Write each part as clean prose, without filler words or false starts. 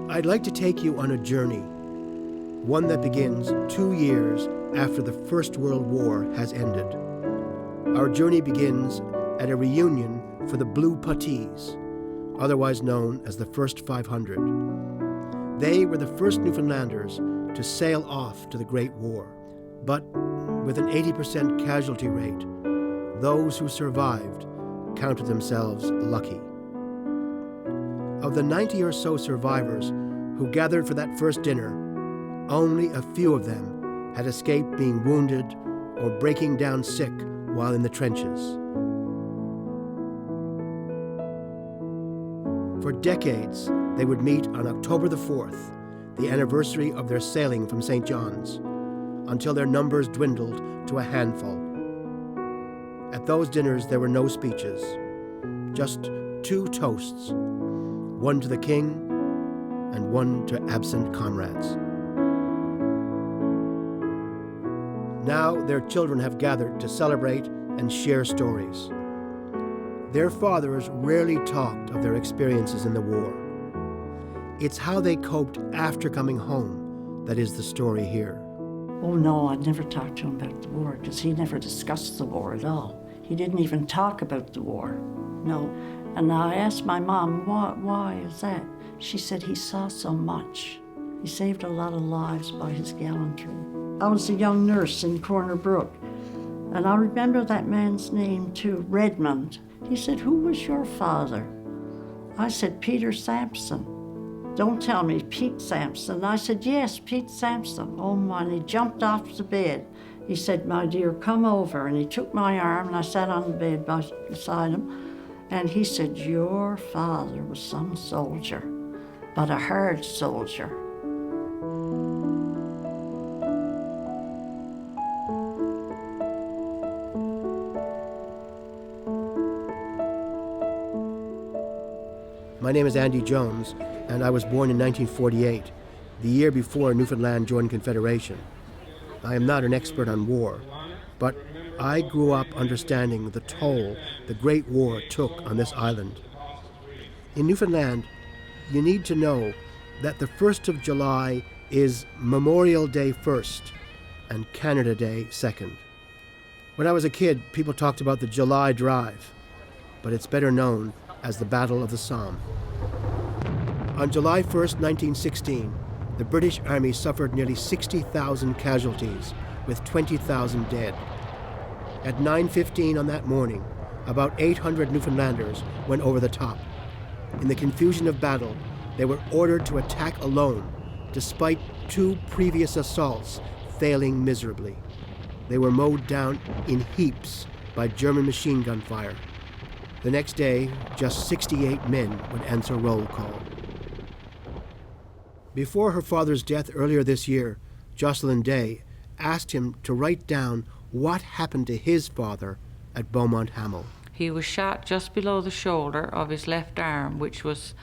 I'd like to take you on a journey, one that begins 2 years after the First World War has ended. Our journey begins at a reunion for the Blue Puttees, otherwise known as the First 500. They were the first Newfoundlanders to sail off to the Great War, but with an 80% casualty rate, those who survived counted themselves lucky. Of the 90 or so survivors who gathered for that first dinner, only a few of them had escaped being wounded or breaking down sick while in the trenches. For decades, they would meet on October the 4th, the anniversary of their sailing from St. John's, until their numbers dwindled to a handful. At those dinners, there were no speeches, just 2 toasts, one to the king and one to absent comrades. Now their children have gathered to celebrate and share stories. Their fathers rarely talked of their experiences in the war. It's how they coped after coming home that is the story here. Oh no, I'd never talked to him about the war because he never discussed the war at all. He didn't even talk about the war, no. And I asked my mom, why is that? She said he saw so much. He saved a lot of lives by his gallantry. I was a young nurse in Corner Brook, and I remember that man's name too, Redmond. He said, "Who was your father?" I said, "Peter Sampson." "Don't tell me, Pete Sampson." I said, "Yes, Pete Sampson." Oh my, and he jumped off the bed. He said, "My dear, come over." And he took my arm, and I sat on the bed beside him. And he said, "Your father was some soldier, but a hard soldier." My name is Andy Jones, and I was born in 1948, the year before Newfoundland joined Confederation. I am not an expert on war, but I grew up understanding the toll the Great War took on this island. In Newfoundland, you need to know that the 1st of July is Memorial Day 1st and Canada Day 2nd. When I was a kid, people talked about the July Drive, but it's better known as the Battle of the Somme. On July 1st, 1916, the British Army suffered nearly 60,000 casualties, with 20,000 dead. At 9:15 on that morning, about 800 Newfoundlanders went over the top. In the confusion of battle, they were ordered to attack alone, despite 2 previous assaults failing miserably. They were mowed down in heaps by German machine gun fire. The next day, just 68 men would answer roll call. Before her father's death earlier this year, Jocelyn Day asked him to write down what happened to his father at Beaumont Hamel. He was shot just below the shoulder of his left arm, which was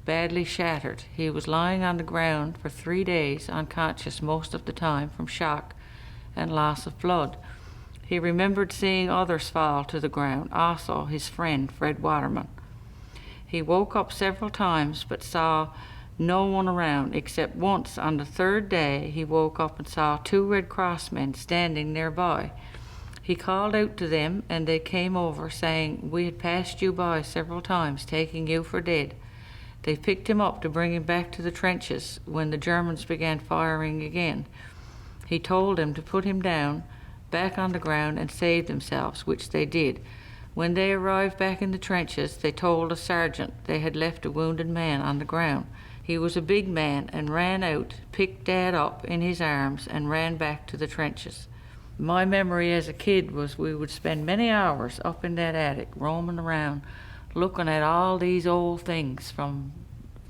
badly shattered. He was lying on the ground for 3 days, unconscious most of the time from shock and loss of blood. He remembered seeing others fall to the ground, also his friend Fred Waterman. He woke up several times but saw no one around, except once on the 3rd day he woke up and saw 2 Red Cross men standing nearby. He called out to them and they came over saying, "We had passed you by several times, taking you for dead." They picked him up to bring him back to the trenches when the Germans began firing again. He told them to put him down, back on the ground, and save themselves, which they did. When they arrived back in the trenches, they told a sergeant they had left a wounded man on the ground. He was a big man and ran out, picked Dad up in his arms, and ran back to the trenches. My memory as a kid was we would spend many hours up in that attic, roaming around, looking at all these old things from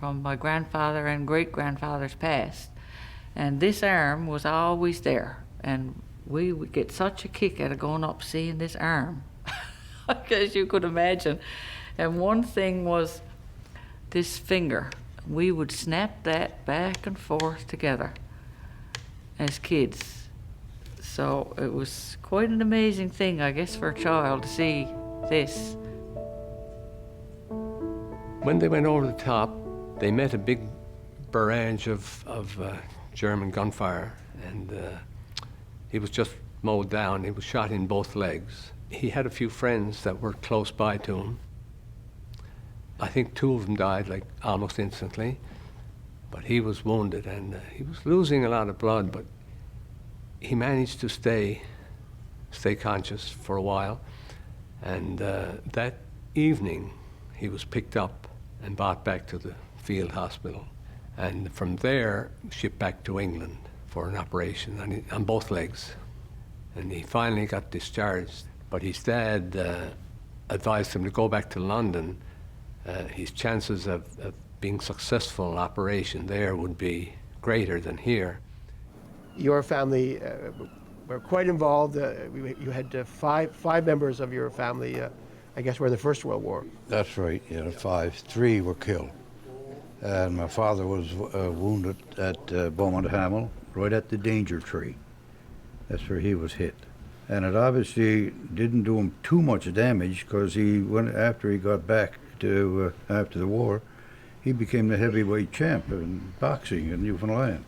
my grandfather and great-grandfather's past. And this arm was always there, and we would get such a kick out of going up seeing this arm, as you could imagine. And one thing was this finger. We would snap that back and forth together as kids. So it was quite an amazing thing, I guess, for a child to see this. When they went over the top, they met a big barrage of German gunfire, and he was just mowed down. He was shot in both legs. He had a few friends that were close by to him. I think 2 of them died like almost instantly, but he was wounded, and he was losing a lot of blood, but he managed to stay conscious for a while. And that evening, he was picked up and brought back to the field hospital, and from there shipped back to England for an operation on both legs. And he finally got discharged, but his dad advised him to go back to London. His chances of being successful in operation there would be greater than here. Your family were quite involved. You had five members of your family, I guess, were in the First World War. That's right, yeah, 5. 3 were killed. And my father was wounded at Beaumont Hamel, right at the danger tree. That's where he was hit. And it obviously didn't do him too much damage, because after he got back to after the war, he became the heavyweight champ in boxing in Newfoundland.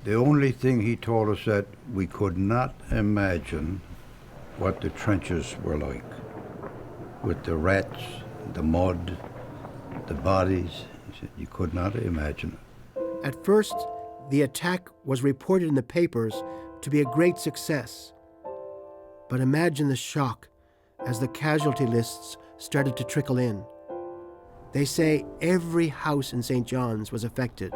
The only thing he told us that we could not imagine what the trenches were like, with the rats, the mud, the bodies. He said you could not imagine it. At first, the attack was reported in the papers to be a great success. But imagine the shock as the casualty lists started to trickle in. They say every house in St. John's was affected.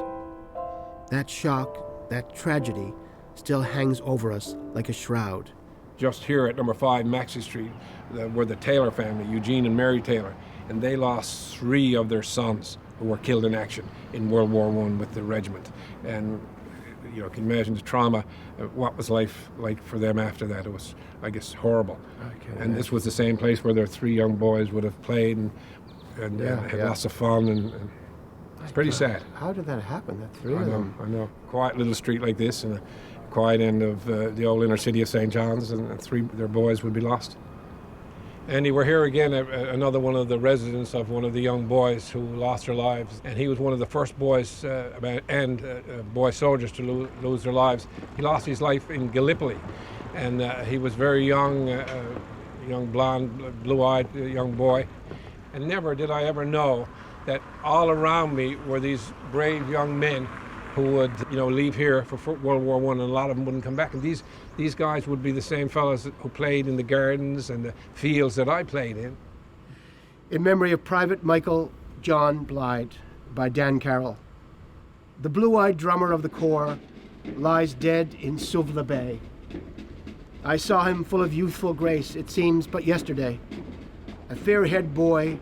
That shock, that tragedy, still hangs over us like a shroud. Just here at number 5 Maxey Street were the Taylor family, Eugene and Mary Taylor, and they lost 3 of their sons who were killed in action in World War I with the regiment. And you can imagine the trauma, what was life like for them after that. It was, I guess, horrible. And this was the same place where their 3 young boys would have played and had lots of fun, and it's pretty sad. How did that happen, that 3 of them? I know. Quiet little street like this, and a quiet end of the old inner city of St. John's, and 3 of their boys would be lost. Andy, we're here again at another one of the residents of one of the young boys who lost their lives, and he was one of the first boys boy soldiers to lose their lives. He lost his life in Gallipoli, and he was very young, young blonde, blue-eyed young boy, and never did I ever know that all around me were these brave young men who would, leave here for World War I, and a lot of them wouldn't come back. And these guys would be the same fellows who played in the gardens and the fields that I played in. In memory of Private Michael John Blythe by Dan Carroll. The blue-eyed drummer of the Corps lies dead in Suvla Bay. I saw him full of youthful grace, it seems but yesterday. A fair-haired boy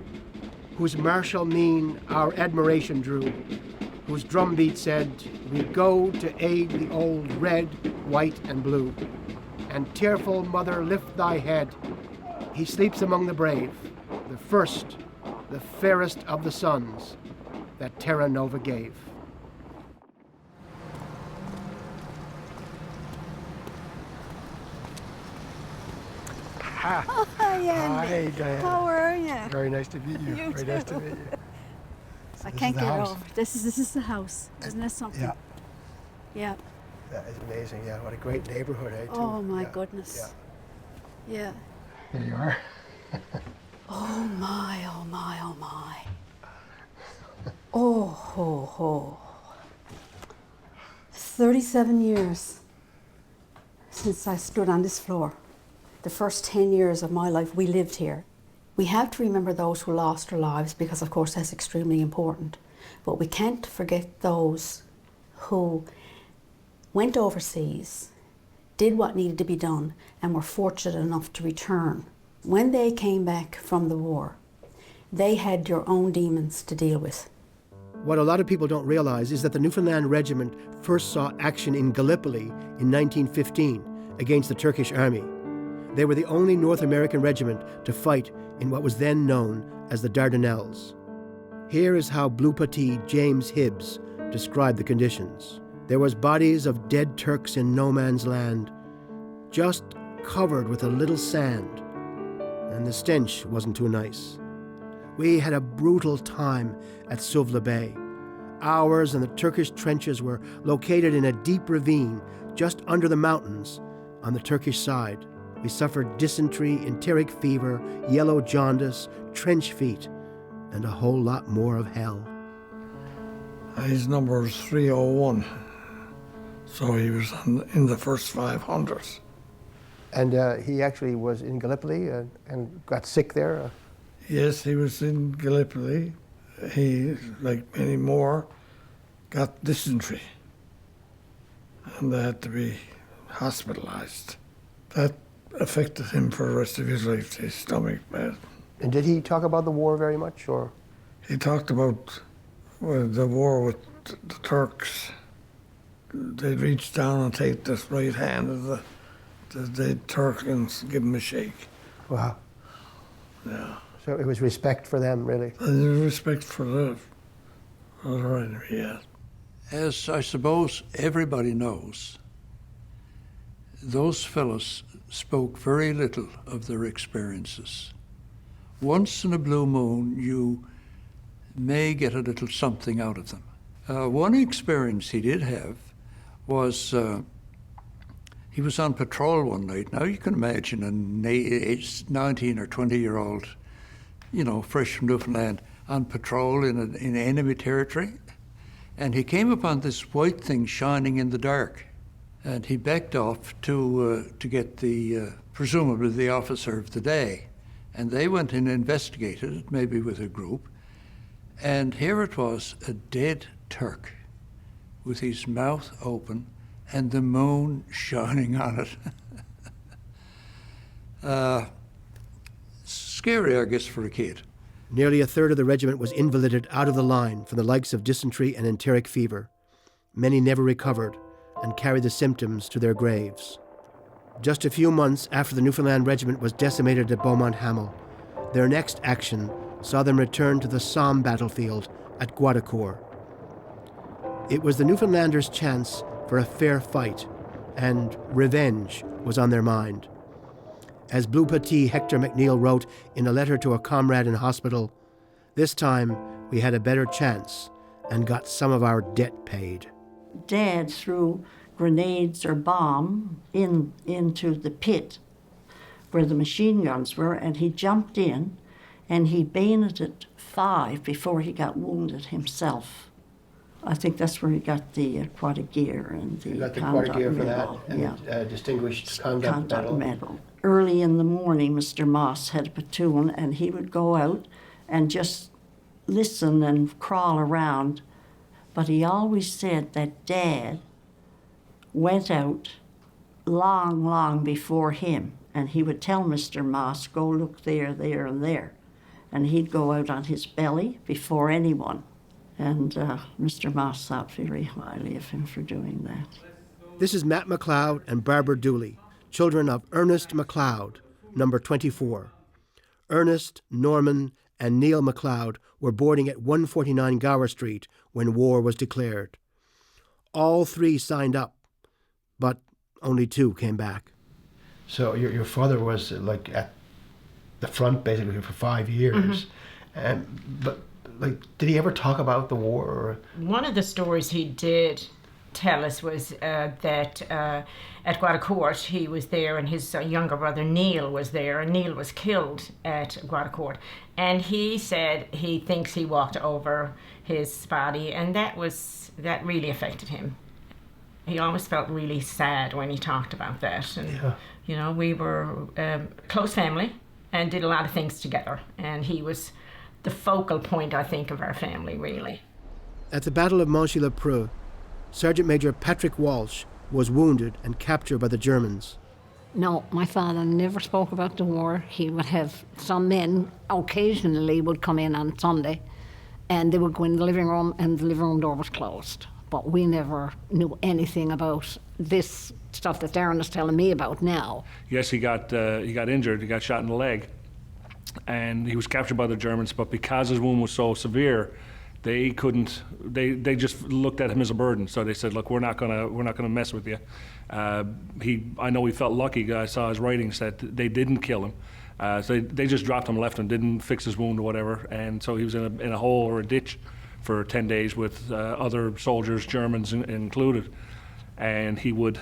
whose martial mien our admiration drew, whose drumbeat said, "We go to aid the old red, white, and blue. And tearful mother, lift thy head. He sleeps among the brave, the first, the fairest of the sons that Terra Nova gave." Oh, hi, Andy. Hi, Diana. How are you? Very nice to meet you. You Very nice to too. meet you. I can't get over. This is the house. Isn't that something? Yeah. Yeah. That is amazing. Yeah, what a great neighborhood, eh? Too. Oh my Yeah, goodness. Yeah. Yeah. There you are. Oh my, oh my, oh my. Oh ho ho. 37 years since I stood on this floor. The first 10 years of my life we lived here. We have to remember those who lost their lives because of course that's extremely important. But we can't forget those who went overseas, did what needed to be done, and were fortunate enough to return. When they came back from the war, they had their own demons to deal with. What a lot of people don't realize is that the Newfoundland Regiment first saw action in Gallipoli in 1915 against the Turkish army. They were the only North American regiment to fight in what was then known as the Dardanelles. Here is how Blue Puttee James Hibbs described the conditions. There was bodies of dead Turks in no man's land, just covered with a little sand, and the stench wasn't too nice. We had a brutal time at Suvla Bay. Ours and the Turkish trenches were located in a deep ravine just under the mountains on the Turkish side. We suffered dysentery, enteric fever, yellow jaundice, trench feet, and a whole lot more of hell. His number was 301, so he was in the first 500. And he actually was in Gallipoli and got sick there? Yes, he was in Gallipoli. He, like many more, got dysentery, and they had to be hospitalized. That affected him for the rest of his life, his stomach bad. And did he talk about the war very much, or? He talked about the war with the Turks. They'd reach down and take this right hand of the dead Turk and give him a shake. Wow. Yeah. So it was respect for them, really? And respect for the other enemy, yeah. As I suppose everybody knows, those fellows spoke very little of their experiences. Once in a blue moon, you may get a little something out of them. One experience he did have was he was on patrol one night. Now you can imagine a 19 or 20-year-old, you know, fresh from Newfoundland, on patrol in enemy territory. And he came upon this white thing shining in the dark. And he backed off to get presumably the officer of the day. And they went and investigated it, maybe with a group. And here it was, a dead Turk with his mouth open and the moon shining on it. Scary, I guess, for a kid. Nearly a third of the regiment was invalided out of the line from the likes of dysentery and enteric fever. Many never recovered and carried the symptoms to their graves. Just a few months after the Newfoundland Regiment was decimated at Beaumont Hamel, their next action saw them return to the Somme battlefield at Guadaucourt. It was the Newfoundlanders' chance for a fair fight, and revenge was on their mind. As Blue Puttee Hector McNeil wrote in a letter to a comrade in hospital, "This time we had a better chance and got some of our debt paid." Dad threw grenades or bomb into the pit where the machine guns were, and he jumped in and he bayoneted 5 before he got wounded himself. I think that's where he got the Croix de Guerre and the Conduct Medal. And Distinguished Conduct Medal. Early in the morning, Mr. Moss had a platoon, and he would go out and just listen and crawl around. But he always said that Dad went out long, long before him, and he would tell Mr. Moss, go look there, there, and there. And he'd go out on his belly before anyone. And Mr. Moss thought very highly of him for doing that. This is Matt McLeod and Barbara Dooley, children of Ernest McLeod, number 24. Ernest, Norman, and Neil McLeod were boarding at 149 Gower Street when war was declared. All 3 signed up, but only 2 came back. So your father was like at the front basically for 5 years, but did he ever talk about the war? Or? One of the stories he did tell us was that at Guadaucourt he was there, and his younger brother Neil was there, and Neil was killed at Guadaucourt. And he said he thinks he walked over his body, and that really affected him. He always felt really sad when he talked about that. And, you know, we were close family and did a lot of things together, and he was the focal point, I think, of our family, really. At the Battle of Monchy-le-Preux, Sergeant Major Patrick Walsh was wounded and captured by the Germans. No, my father never spoke about the war. He would have some men occasionally would come in on Sunday, and they would go in the living room, and the living room door was closed. But we never knew anything about this stuff that Darren is telling me about now. Yes, he got injured. He got shot in the leg, and he was captured by the Germans. But because his wound was so severe, they couldn't. They just looked at him as a burden. So they said, "Look, we're not gonna mess with you." I know he felt lucky. I saw his writings that they didn't kill him. So they just dropped him, left him, didn't fix his wound or whatever, and so he was in a hole or a ditch for 10 days with other soldiers, Germans included. And he would,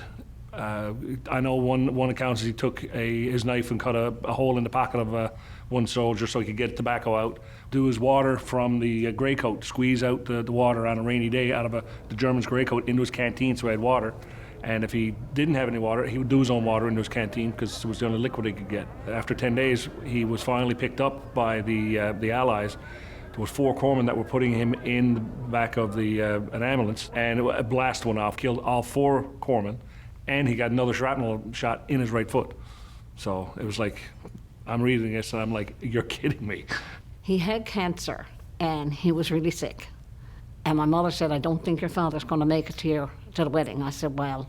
I know one account is he took his knife and cut a hole in the pocket of one soldier so he could get tobacco out, do his water from the grey coat, squeeze out the water on a rainy day out of the German's grey coat into his canteen so he had water. And if he didn't have any water, he would do his own water into his canteen because it was the only liquid he could get. After 10 days, he was finally picked up by the Allies. There was 4 corpsmen that were putting him in the back of an ambulance, and a blast went off, killed all 4 corpsmen, and he got another shrapnel shot in his right foot. So it was like, I'm reading this and I'm like, you're kidding me. He had cancer, and he was really sick. And my mother said, I don't think your father's going to make it to the wedding. I said, well,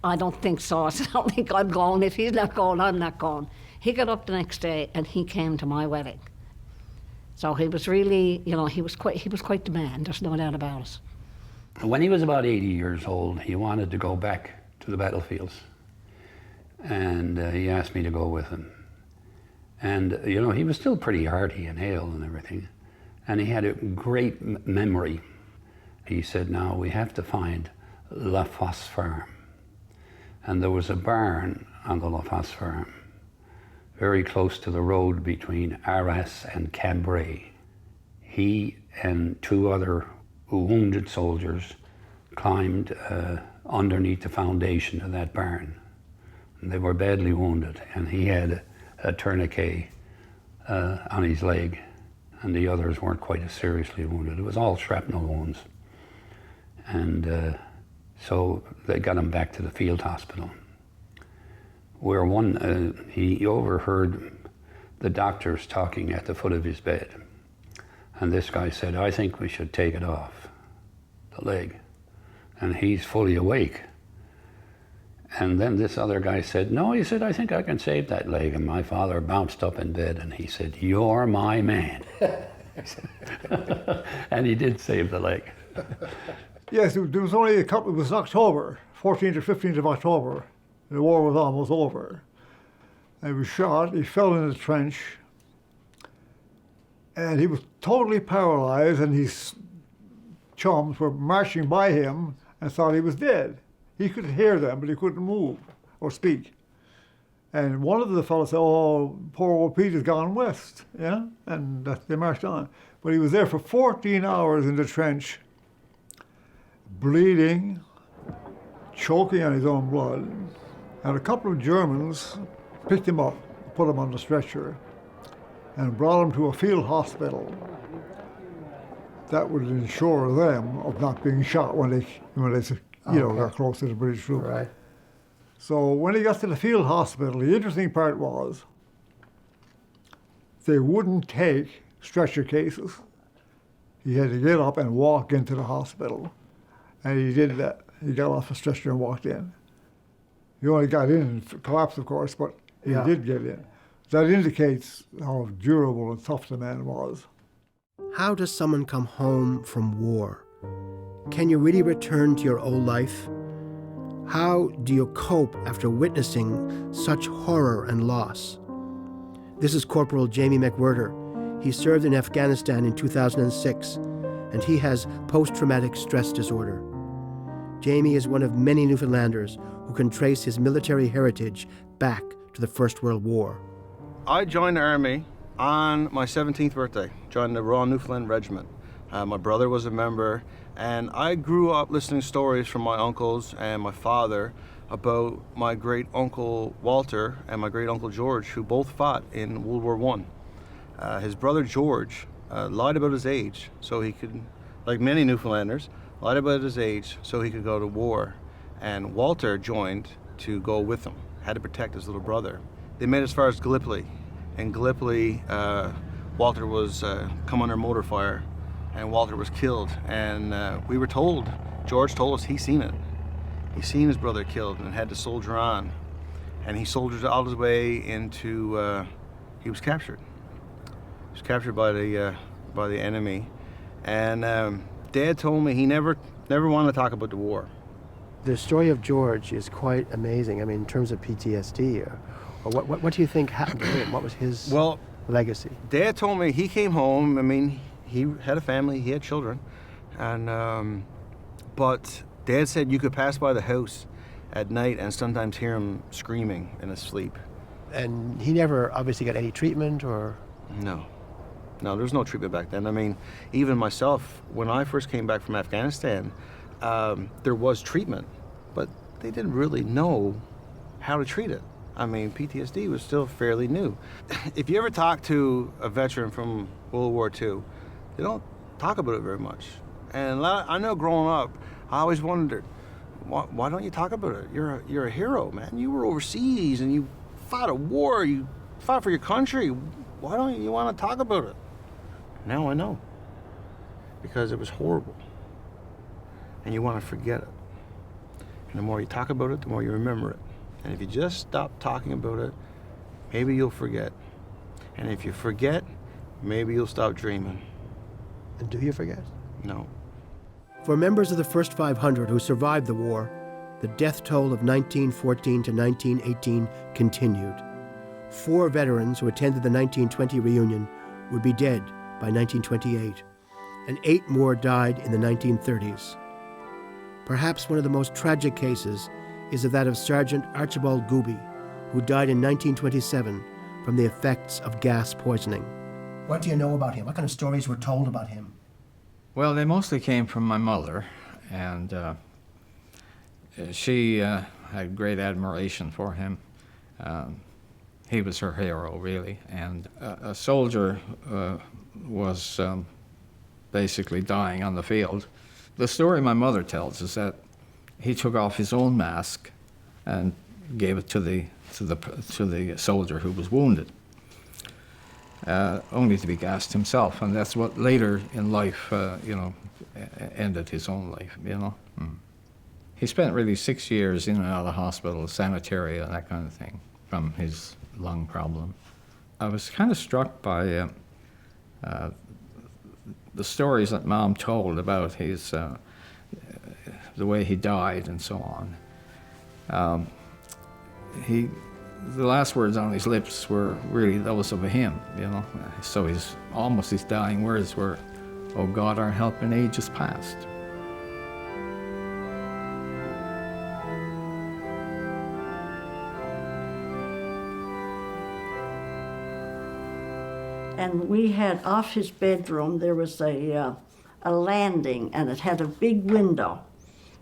I don't think so. I said, I don't think I'm going. If he's not going, I'm not going. He got up the next day and he came to my wedding. So he was really, he was quite the man. There's no doubt about it. When he was about 80 years old, he wanted to go back to the battlefields. And he asked me to go with him. And, he was still pretty hearty and hale and everything. And he had a great memory. He said, now we have to find La Fosse Farm. And there was a barn on the La Fosse Farm, very close to the road between Arras and Cambrai. He and 2 other wounded soldiers climbed underneath the foundation of that barn. And they were badly wounded, and he had a tourniquet on his leg, and the others weren't quite as seriously wounded. It was all shrapnel wounds. And so they got him back to the field hospital, where he overheard the doctors talking at the foot of his bed. And this guy said, I think we should take it off, the leg. And he's fully awake. And then this other guy said, no, he said, I think I can save that leg. And my father bounced up in bed and he said, you're my man. And he did save the leg. Yes, there was only it was October, 14th or 15th of October. The war was almost over. And he was shot, he fell in the trench, and he was totally paralyzed, and his chums were marching by him and thought he was dead. He could hear them, but he couldn't move or speak. And one of the fellows said, oh, poor old Pete has gone west, yeah? And they marched on. But he was there for 14 hours in the trench, bleeding, choking on his own blood. And a couple of Germans picked him up, put him on the stretcher, and brought him to a field hospital that would ensure them of not being shot when they got close to the British troops. Right. So when he got to the field hospital, the interesting part was they wouldn't take stretcher cases. He had to get up and walk into the hospital, and he did that. He got off the stretcher and walked in. He only got in and collapsed, of course, but he did get in. That indicates how durable and tough the man was. How does someone come home from war? Can you really return to your old life? How do you cope after witnessing such horror and loss? This is Corporal Jamie McWhirter. He served in Afghanistan in 2006, and he has post-traumatic stress disorder. Jamie is one of many Newfoundlanders who can trace his military heritage back to the First World War. I joined the Army on my 17th birthday, joined the Royal Newfoundland Regiment. My brother was a member, and I grew up listening to stories from my uncles and my father about my great-uncle Walter and my great-uncle George, who both fought in World War I. His brother George lied about his age so he could, like many Newfoundlanders, lied about his age so he could go to war. and Walter joined to go with them, had to protect his little brother. They made as far as Gallipoli. In Gallipoli, Walter was come under motor fire, and Walter was killed. And we were told, George told us he seen it. He seen his brother killed and had to soldier on. And he soldiered all his way into, he was captured. He was captured by the enemy. And Dad told me he never wanted to talk about the war. The story of George is quite amazing. I mean, in terms of PTSD, or what do you think happened to him? What was his legacy? Dad told me he came home. I mean, he had a family, he had children, and but Dad said you could pass by the house at night and sometimes hear him screaming in his sleep. And he never obviously got any treatment, or? No, there was no treatment back then. I mean, even myself, when I first came back from Afghanistan, there was treatment, but they didn't really know how to treat it. I mean, PTSD was still fairly new. If you ever talk to a veteran from World War II, they don't talk about it very much. And I know growing up, I always wondered, why don't you talk about it? You're a hero, man. You were overseas and you fought a war. You fought for your country. Why don't you want to talk about it? Now I know. Because it was horrible. And you want to forget it. And the more you talk about it, the more you remember it. And if you just stop talking about it, maybe you'll forget. And if you forget, maybe you'll stop dreaming. And do you forget? No. For members of the first 500 who survived the war, the death toll of 1914 to 1918 continued. 4 veterans who attended the 1920 reunion would be dead by 1928, and 8 more died in the 1930s. Perhaps one of the most tragic cases is that of Sergeant Archibald Gooby, who died in 1927 from the effects of gas poisoning. What do you know about him? What kind of stories were told about him? Well, they mostly came from my mother, and she had great admiration for him. He was her hero, really, and a soldier was basically dying on the field. The story my mother tells is that he took off his own mask and gave it to the soldier who was wounded, only to be gassed himself, and that's what later in life, ended his own life. He spent really 6 years in and out of the hospital, sanitary, and that kind of thing, from his lung problem. I was kind of struck by the stories that Mom told about his the way he died and so on. The last words on his lips were really those of him, So his dying words were, "Oh God, our helping age is past." And we had off his bedroom, there was a landing, and it had a big window.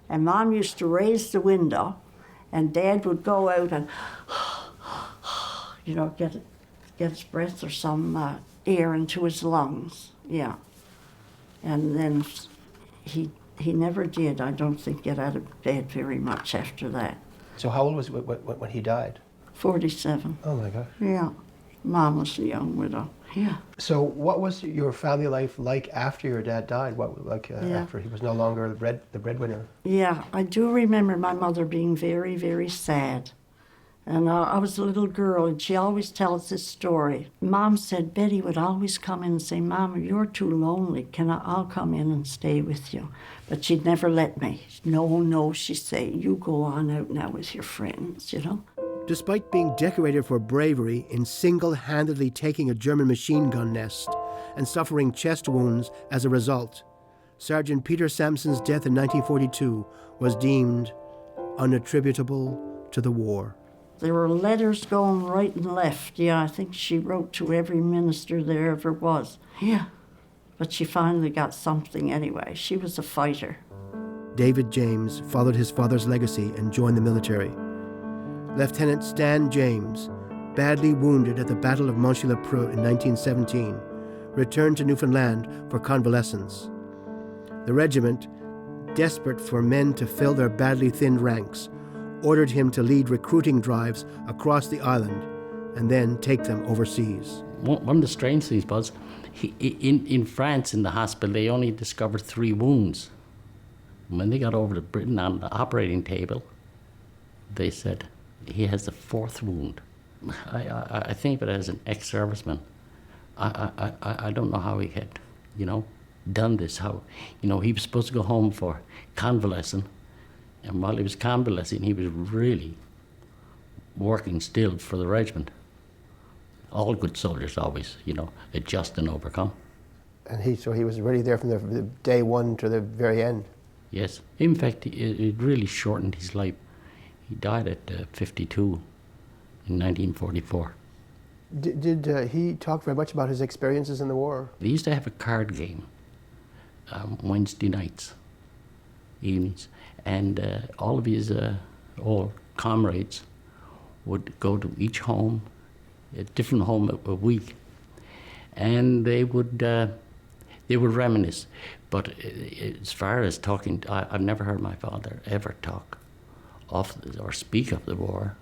And Mom used to raise the window, and Dad would go out and, get his breath or some air into his lungs. Yeah. And then he never did, I don't think, get out of bed very much after that. So how old was he when he died? 47. Oh my gosh. Yeah. Mom was a young widow. Yeah. So what was your family life like after your dad died? After he was no longer the breadwinner? Yeah, I do remember my mother being very, very sad. And I was a little girl, and she always tells this story. Mom said Betty would always come in and say, "Mama, you're too lonely. I'll come in and stay with you." But she'd never let me. No, she'd say, "You go on out now with your friends, Despite being decorated for bravery in single-handedly taking a German machine gun nest and suffering chest wounds as a result, Sergeant Peter Sampson's death in 1942 was deemed unattributable to the war. There were letters going right and left. Yeah, I think she wrote to every minister there ever was. Yeah. But she finally got something anyway. She was a fighter. David James followed his father's legacy and joined the military. Lieutenant Stan James, badly wounded at the Battle of Monchy-le-Preux in 1917, returned to Newfoundland for convalescence. The regiment desperate for men to fill their badly thinned ranks, ordered him to lead recruiting drives across the island and then take them overseas. One of the strange things was, in France, in the hospital, they only discovered 3 wounds. When they got over to Britain on the operating table, they said, he has the 4th wound. I think of it as an ex-serviceman. I don't know how he had, done this, how, he was supposed to go home for convalescing, and while he was convalescing, he was really working still for the regiment. All good soldiers always, adjust and overcome. And so he was really there from the day one to the very end. Yes. In fact, it really shortened his life. He died at 52 in 1944. Did he talk very much about his experiences in the war? They used to have a card game Wednesday nights, evenings, and all of his old comrades would go to each home, a different home a week, and they would reminisce. But as far as talking, I've never heard my father ever talk of or speak of the war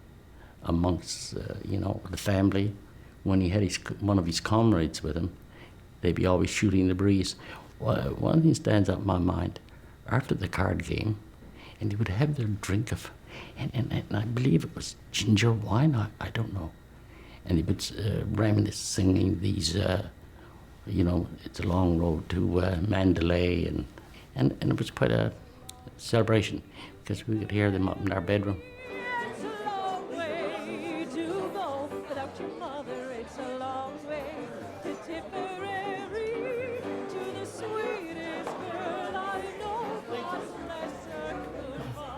amongst the family. When he had one of his comrades with him, they'd be always shooting the breeze. Well, one thing stands out in my mind, after the card game, and they would have their drink of, and I believe it was ginger wine, I don't know. And they would reminisce singing these, it's a long road to Mandalay, and it was quite a celebration because we could hear them up in our bedroom.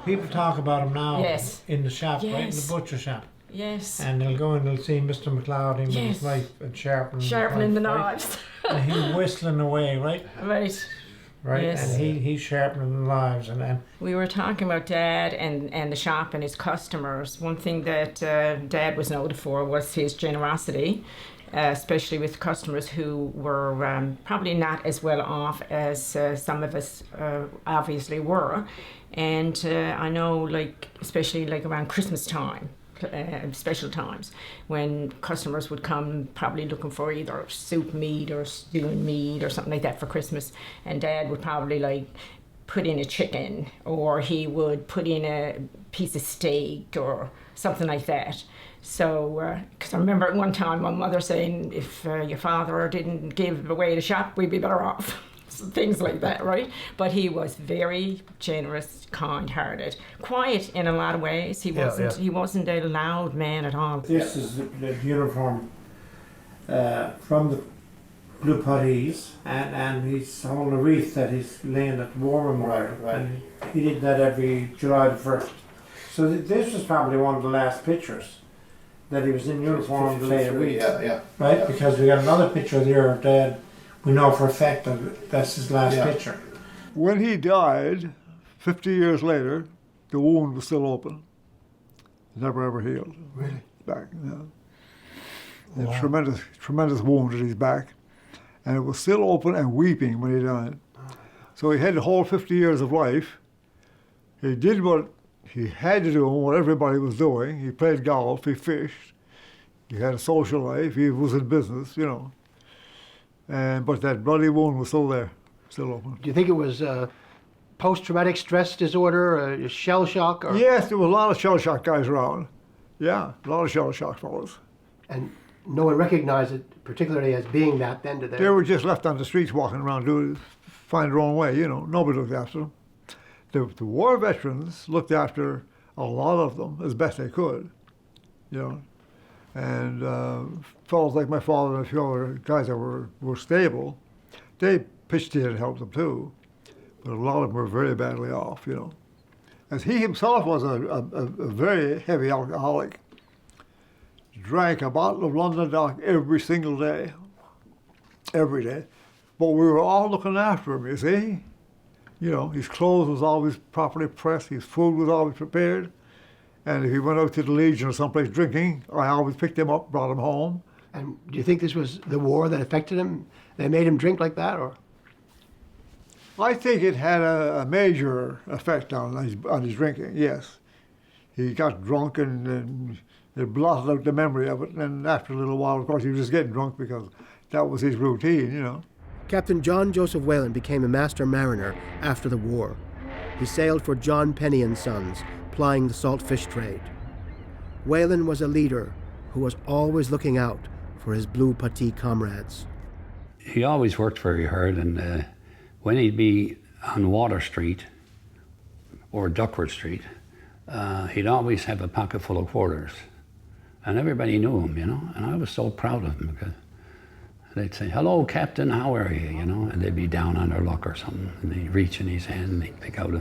People talk about him now in the shop, Yes. right? In the butcher shop. Yes. And they'll go and they'll see Mr. McLeod with his knife and sharpening the knives. Right? And he's whistling away, right? Right. Right, Yes. and he's sharpening the knives, and then We were talking about Dad and the shop and his customers. One thing that Dad was noted for was his generosity, especially with customers who were probably not as well off as some of us obviously were. And I know, especially around Christmas time, special times, when customers would come probably looking for either soup meat or stewing meat or something like that for Christmas, and Dad would probably put in a chicken, or he would put in a piece of steak or something like that. So, because I remember at one time my mother saying, if your father didn't give away the shop, we'd be better off. Things like that, right? But he was very generous, kind-hearted, quiet in a lot of ways. He wasn't a loud man at all. This is the uniform from the Blue Puttees, and he's holding a wreath that he's laying at the War Memorial. Right. And he did that every July the 1st. So this was probably one of the last pictures that he was in uniform to lay a wreath. Right? Yeah. Because we got another picture there of Dad. We know for a fact that that's his last picture. When he died, 50 years later, the wound was still open. Never ever healed. Really? Back, yeah. A tremendous wound in his back. And it was still open and weeping when he died. So he had the whole 50 years of life. He did what he had to do, what everybody was doing. He played golf, he fished, he had a social life, he was in business, but that bloody wound was still there, still open. Do you think it was post-traumatic stress disorder, shell shock? Or? Yes, there was a lot of shell shock guys around. Yeah, a lot of shell shock fellows. And no one recognized it particularly as being that then, did they? They were just left on the streets walking around, find their own way, Nobody looked after them. The war veterans looked after a lot of them as best they could, And fellows like my father and a few other guys that were stable, they pitched in and helped them too. But a lot of them were very badly off, As he himself was a very heavy alcoholic. Drank a bottle of London Dock every single day. Every day. But we were all looking after him, you see? His clothes was always properly pressed, his food was always prepared. And if he went out to the Legion or someplace drinking, I always picked him up, brought him home. And do you think this was the war that affected him? They made him drink like that, or? I think it had a major effect on his drinking, yes. He got drunk and it blotted out the memory of it. And after a little while, of course, he was just getting drunk because that was his routine, you know. Captain John Joseph Whalen became a master mariner after the war. He sailed for John Penny and Sons, plying the salt fish trade. Whalen was a leader who was always looking out for his Blue Putty comrades. He always worked very hard, and when he'd be on Water Street or Duckworth Street, he'd always have a pocket full of quarters. And everybody knew him, you know, and I was so proud of him because they'd say, "Hello, Captain, how are you?" You know, and they'd be down on their luck or something, and he'd reach in his hand and he'd pick out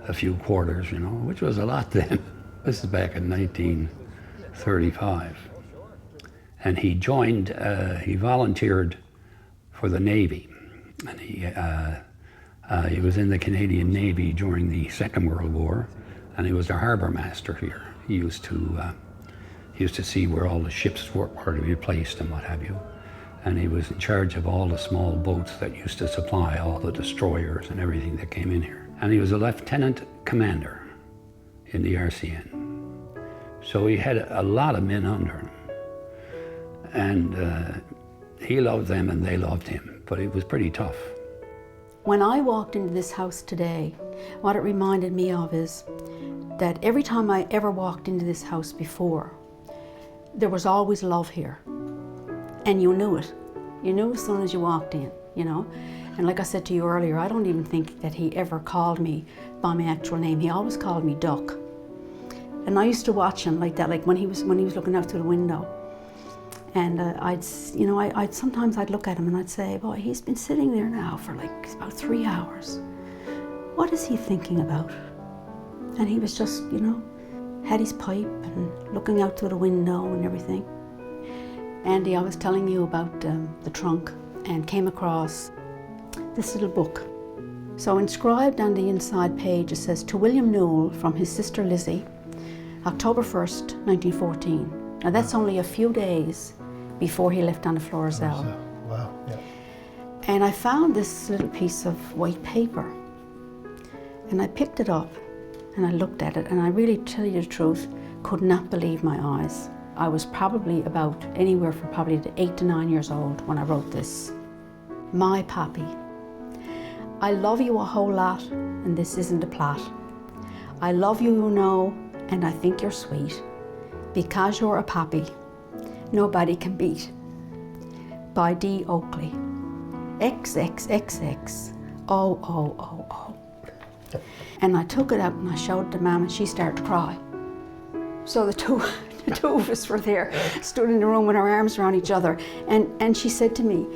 a few quarters, you know, which was a lot then. This is back in 1935. And he joined, he volunteered for the Navy, and he was in the Canadian Navy during the Second World War, and he was the harbor master here. He used to see where all the ships were to be placed and what have you. And he was in charge of all the small boats that used to supply all the destroyers and everything that came in here. And he was a lieutenant commander in the RCN. So he had a lot of men under him. And he loved them and they loved him, but it was pretty tough. When I walked into this house today, what it reminded me of is that every time I ever walked into this house before, there was always love here. And you knew it. You knew as soon as you walked in, you know. And like I said to you earlier, I don't even think that he ever called me by my actual name. He always called me Duck. And I used to watch him like that, like when he was looking out through the window. And I'd sometimes look at him and I'd say, boy, he's been sitting there now for like about 3 hours. What is he thinking about? And he was just, you know, had his pipe and looking out through the window and everything. Andy, I was telling you about the trunk and came across this little book. So inscribed on the inside page, it says, "To William Newell from his sister Lizzie, October 1st, 1914. Now that's only a few days before he left on the Florizel. Wow, yeah. And I found this little piece of white paper. And I picked it up and I looked at it, and I really, tell you the truth, could not believe my eyes. I was probably about anywhere from probably 8 to 9 years old when I wrote this. My Pappy, I love you a whole lot, and this isn't a plot. I love you, you know, and I think you're sweet. Because you're a pappy, nobody can beat. By D. Oakley. XXXX. Oh, oh, oh, oh. And I took it out and I showed it to Mum, and she started to cry. So the two of us were there, stood in the room with our arms around each other. And she said to me,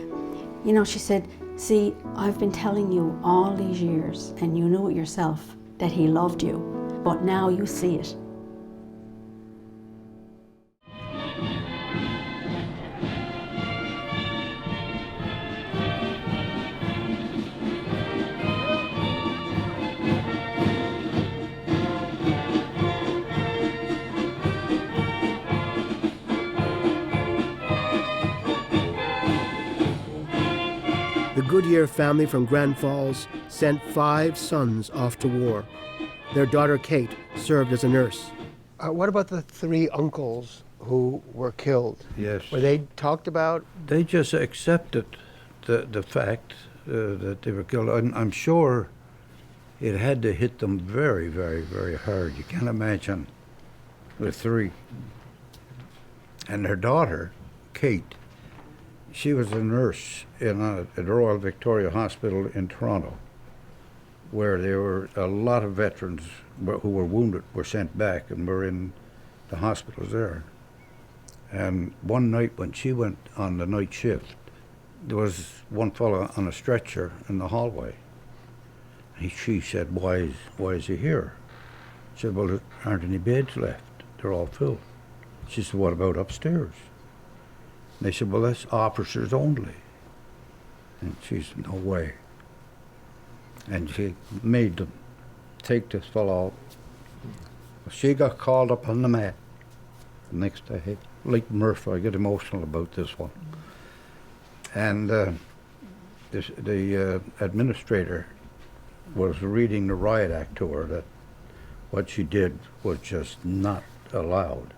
you know, she said, see, I've been telling you all these years, and you knew it yourself, that he loved you, but now you see it. The Goodyear family from Grand Falls sent 5 sons off to war. Their daughter Kate served as a nurse. What about the 3 uncles who were killed? Yes. Were they talked about? They just accepted the fact that they were killed. I'm sure it had to hit them very, very, very hard. You can't imagine the 3. And their daughter, Kate, she was a nurse in at the Royal Victoria Hospital in Toronto, where there were a lot of veterans who were wounded were sent back and were in the hospitals there. And one night when she went on the night shift, there was one fellow on a stretcher in the hallway. She said, why is he here? She said, well, there aren't any beds left. They're all filled. She said, what about upstairs? And they said, well, that's officers only. And she said, no way. And she made them take this fellow out. She got called up on the mat. The next day, like Murphy, I get emotional about this one. And the administrator was reading the riot act to her, that what she did was just not allowed.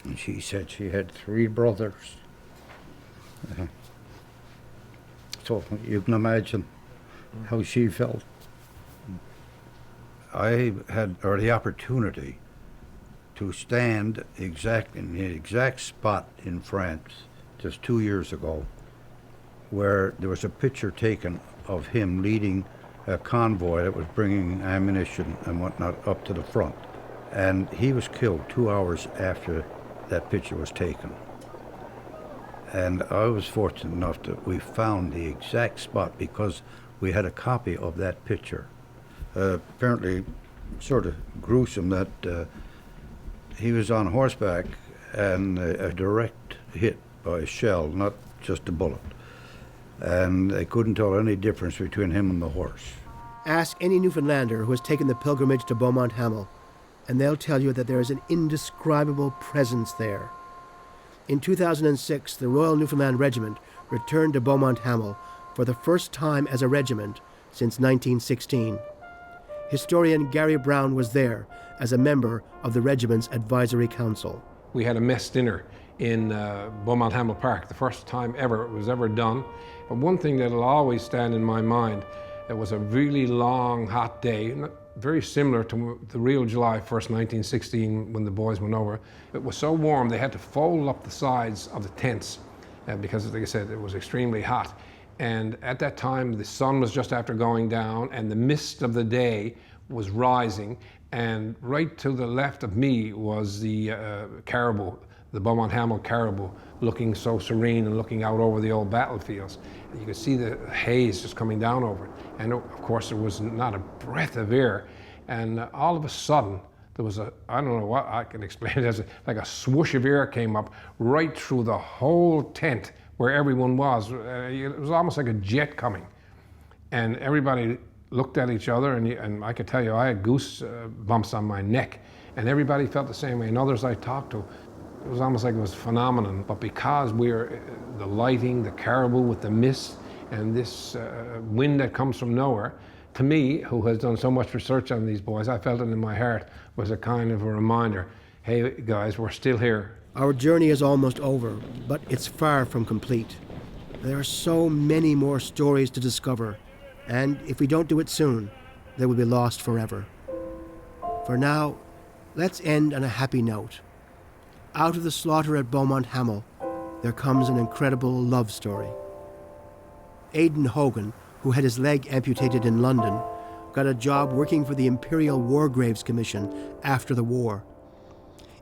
And she said she had 3 brothers. So you can imagine how she felt. I had the opportunity to stand in the exact spot in France just 2 years ago where there was a picture taken of him leading a convoy that was bringing ammunition and whatnot up to the front. And he was killed 2 hours after that picture was taken. And I was fortunate enough that we found the exact spot because we had a copy of that picture. Apparently sort of gruesome that he was on horseback and a direct hit by a shell, not just a bullet. And they couldn't tell any difference between him and the horse. Ask any Newfoundlander who has taken the pilgrimage to Beaumont Hamel, and they'll tell you that there is an indescribable presence there. In 2006, the Royal Newfoundland Regiment returned to Beaumont Hamel for the first time as a regiment since 1916. Historian Gary Brown was there as a member of the regiment's advisory council. We had a mess dinner in Beaumont Hamel Park, the first time ever it was ever done. But one thing that'll always stand in my mind, it was a really long, hot day, very similar to the real July 1st, 1916, when the boys went over. It was so warm they had to fold up the sides of the tents because, like I said, it was extremely hot. And at that time, the sun was just after going down and the mist of the day was rising. And right to the left of me was the caribou, the Beaumont Hamel caribou, looking so serene and looking out over the old battlefields. And you could see the haze just coming down over it. And of course, there was not a breath of air. And all of a sudden, there was I don't know what I can explain it as, like a swoosh of air came up right through the whole tent where everyone was. It was almost like a jet coming. And everybody looked at each other, and I could tell you, I had goose bumps on my neck. And everybody felt the same way, and others I talked to. It was almost like it was a phenomenon. But because the lighting, the caribou with the mist, and this wind that comes from nowhere, to me, who has done so much research on these boys, I felt it in my heart was a kind of a reminder, hey guys, we're still here. Our journey is almost over, but it's far from complete. There are so many more stories to discover, and if we don't do it soon, they will be lost forever. For now, let's end on a happy note. Out of the slaughter at Beaumont Hamel, there comes an incredible love story. Aidan Hogan, who had his leg amputated in London, got a job working for the Imperial War Graves Commission after the war.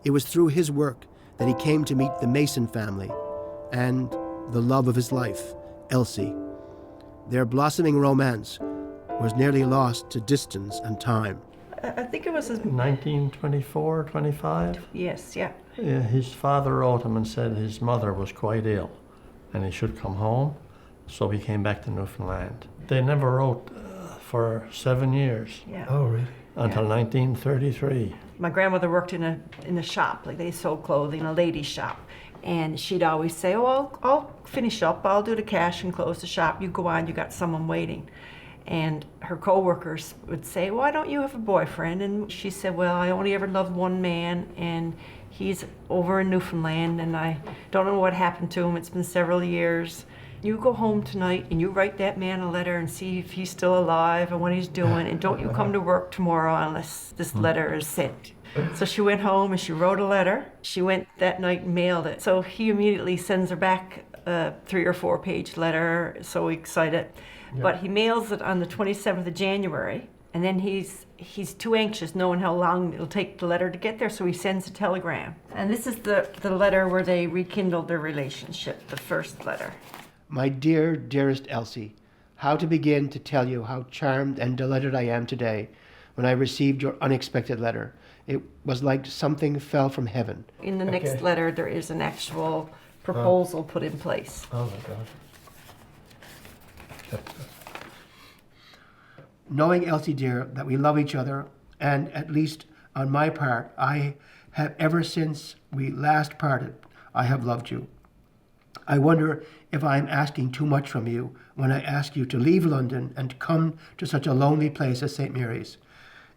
It was through his work that he came to meet the Mason family and the love of his life, Elsie. Their blossoming romance was nearly lost to distance and time. I think it was 1924, 25? Yes, yeah. Yeah, his father wrote him and said his mother was quite ill and he should come home, so he came back to Newfoundland. They never wrote for 7 years. Yeah. Oh, really? Until 1933. My grandmother worked in a shop, like they sold clothing, a ladies' shop. And she'd always say, oh, I'll finish up, I'll do the cash and close the shop. You go on, you got someone waiting. And her co-workers would say, why don't you have a boyfriend? And she said, well, I only ever loved one man, and he's over in Newfoundland, and I don't know what happened to him. It's been several years. You go home tonight and you write that man a letter and see if he's still alive and what he's doing, and don't you come to work tomorrow unless this letter is sent. So she went home and she wrote a letter. She went that night and mailed it. So he immediately sends her back a 3 or 4 page letter, so excited. Yeah. But he mails it on the 27th of January, and then he's too anxious knowing how long it'll take the letter to get there, so he sends a telegram. And this is the letter where they rekindled their relationship, the first letter. My dear, dearest Elsie, how to begin to tell you how charmed and delighted I am today when I received your unexpected letter. It was like something fell from heaven. In the next letter, there is an actual proposal put in place. Oh my God. Knowing, Elsie dear, that we love each other, and at least on my part, I have ever since we last parted, I have loved you. I wonder if I am asking too much from you when I ask you to leave London and come to such a lonely place as St. Mary's.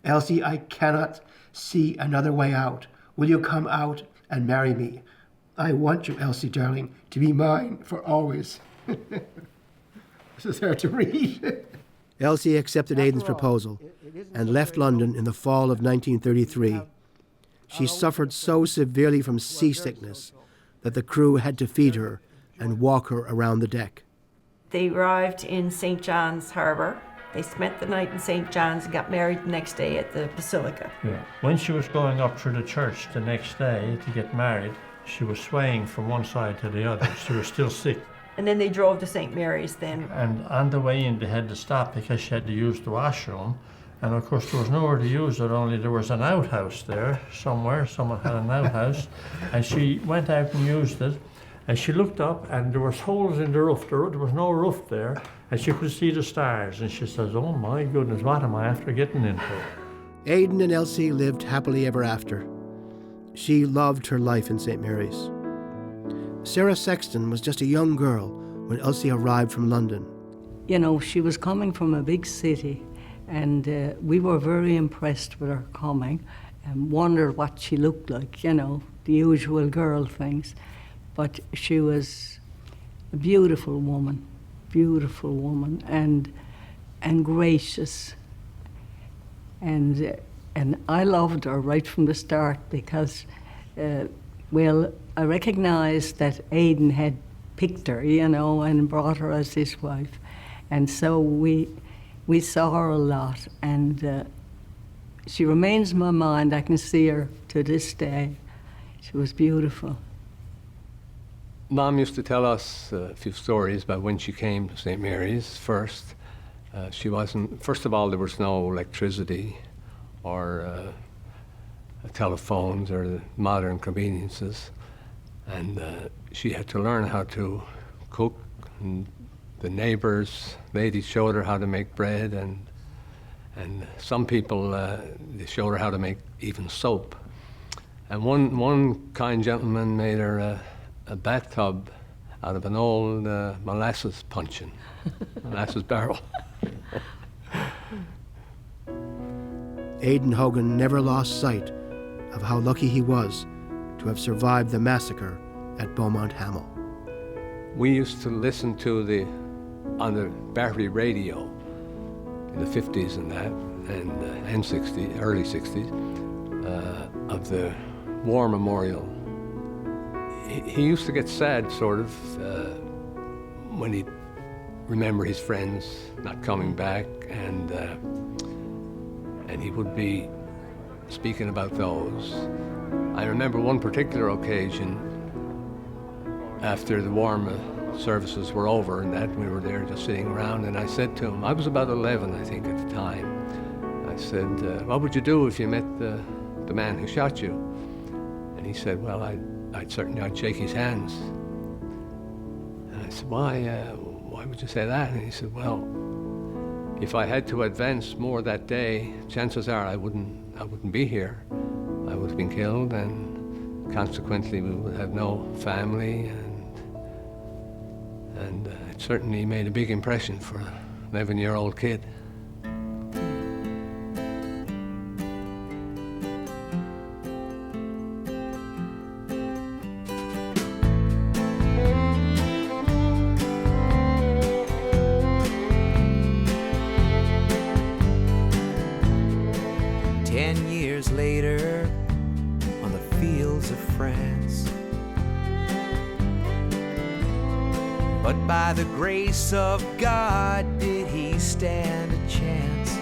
Elsie, I cannot see another way out. Will you come out and marry me? I want you, Elsie, darling, to be mine for always. This is hard to read. Elsie accepted Aidan's proposal and left London in the fall of 1933. She suffered so severely from seasickness that the crew had to feed her and walk her around the deck. They arrived in St. John's Harbour. They spent the night in St. John's and got married the next day at the Basilica. Yeah. When she was going up through the church the next day to get married, she was swaying from one side to the other. She was still sick. And then they drove to St. Mary's then. And on the way in, they had to stop because she had to use the washroom. And of course, there was nowhere to use it, only there was an outhouse there somewhere. Someone had an outhouse. And she went out and used it. And she looked up, and there was holes in the roof. There was no roof there. And she could see the stars. And she says, oh my goodness, what am I after getting into? Aidan and Elsie lived happily ever after. She loved her life in St. Mary's. Sarah Sexton was just a young girl when Elsie arrived from London. You know, she was coming from a big city, and we were very impressed with her coming and wondered what she looked like, you know, the usual girl things. But she was a beautiful woman, and gracious. And I loved her right from the start because, well, I recognised that Aidan had picked her, you know, and brought her as his wife. And so we saw her a lot, and she remains in my mind. I can see her to this day. She was beautiful. Mom used to tell us a few stories about when she came to St. Mary's first. First of all, there was no electricity or telephones or the modern conveniences. And she had to learn how to cook, and the ladies showed her how to make bread, and some people, they showed her how to make even soap. And one kind gentleman made her a bathtub out of an old molasses puncheon, molasses barrel. Aidan Hogan never lost sight of how lucky he was to have survived the massacre at Beaumont Hamel. We used to listen to on the battery radio in the 50s and that, and 60s, early 60s, of the War Memorial. He used to get sad, sort of, when he'd remember his friends not coming back, and he would be speaking about those. I remember one particular occasion after the war services were over and that, we were there just sitting around, and I said to him, I was about 11, I think, at the time. I said, what would you do if you met the man who shot you? And he said, well, I'd shake his hands. And I said, why would you say that? And he said, well, if I had to advance more that day, chances are I wouldn't be here. I would have been killed, and consequently we would have no family, and it certainly made a big impression for an 11-year-old kid. 10 years later, on the fields of France. But by the grace of God did he stand a chance,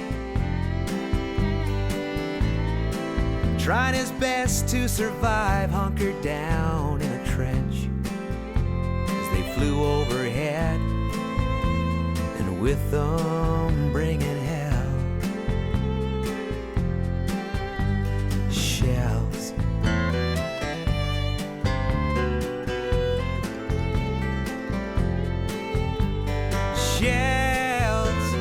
trying his best to survive, hunkered down in a trench as they flew overhead, and with them bringing hell. Shells. Shells.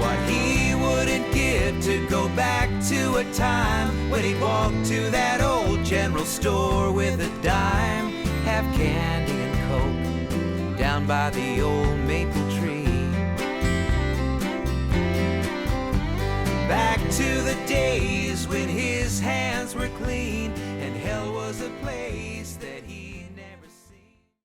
What he wouldn't give to go back to a time when he'd walk to that old general store with a dime, have candy and Coke down by the old maple tree. Back to the days when his hands were clean and hell was a place